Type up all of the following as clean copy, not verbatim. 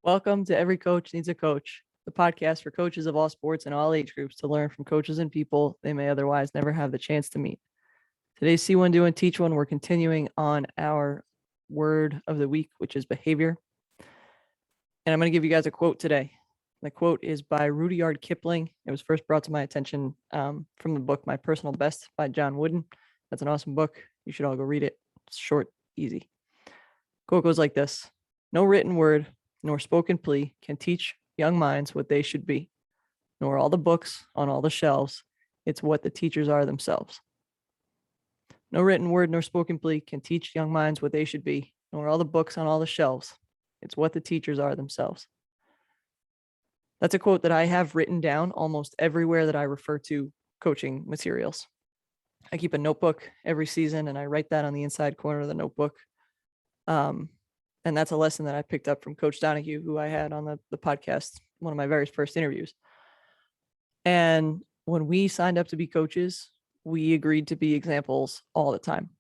Welcome to Every Coach Needs a Coach, the podcast for coaches of all sports and all age groups to learn from coaches and people they may otherwise never have the chance to meet. Today's See One, Do One, Teach One, we're continuing on our word of the week, which is behavior. And I'm going to give you guys a quote today. The quote is by Rudyard Kipling. It was first brought to my attention from the book My Personal Best by John Wooden. That's an awesome book. You should all go read it. It's short, easy. Quote goes like this: "No written word nor spoken plea can teach young minds what they should be, nor all the books on all the shelves. It's what the teachers are themselves." No written word nor spoken plea can teach young minds what they should be, nor all the books on all the shelves. It's what the teachers are themselves. That's a quote that I have written down almost everywhere that I refer to coaching materials. I keep a notebook every season and I write that on the inside corner of the notebook. And that's a lesson that I picked up from Coach Donahue, who I had on the podcast, one of my very first interviews. And when we signed up to be coaches, we agreed to be examples all the time.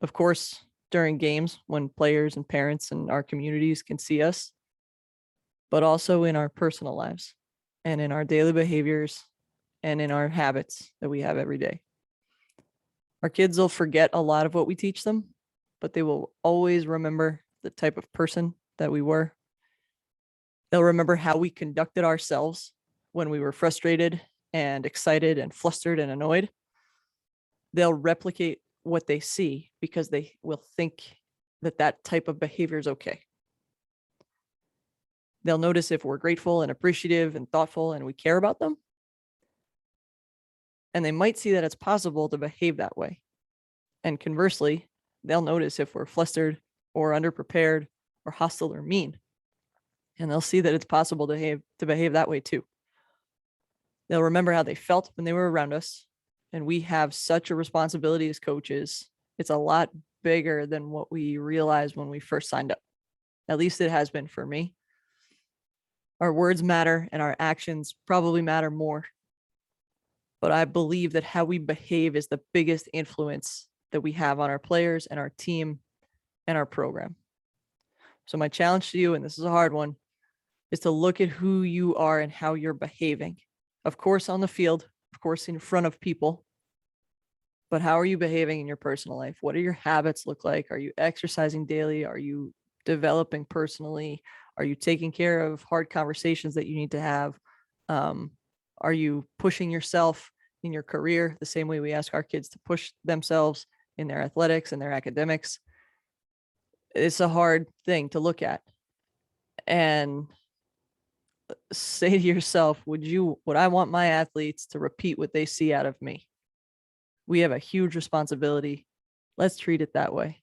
Of course, during games when players and parents and our communities can see us, but also in our personal lives and in our daily behaviors and in our habits that we have every day. Our kids will forget a lot of what we teach them, but they will always remember the type of person that we were. They'll remember how we conducted ourselves when we were frustrated and excited and flustered and annoyed. They'll replicate what they see because they will think that that type of behavior is okay. They'll notice if we're grateful and appreciative and thoughtful and we care about them. And they might see that it's possible to behave that way. And conversely, they'll notice if we're flustered or underprepared or hostile or mean. And they'll see that it's possible to behave that way too. They'll remember how they felt when they were around us. And we have such a responsibility as coaches. It's a lot bigger than what we realized when we first signed up. At least it has been for me. Our words matter and our actions probably matter more. But I believe that how we behave is the biggest influence that we have on our players and our team and our program. So my challenge to you, and this is a hard one, is to look at who you are and how you're behaving. Of course, on the field, of course, in front of people, but how are you behaving in your personal life? What do your habits look like? Are you exercising daily? Are you developing personally? Are you taking care of hard conversations that you need to have? Are you pushing yourself in your career the same way we ask our kids to push themselves in their athletics and their academics? It's a hard thing to look at and say to yourself, would I want my athletes to repeat what they see out of me? We have a huge responsibility. Let's treat it that way.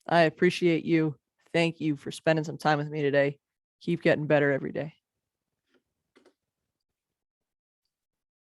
I appreciate you. Thank you for spending some time with me today. Keep getting better every day.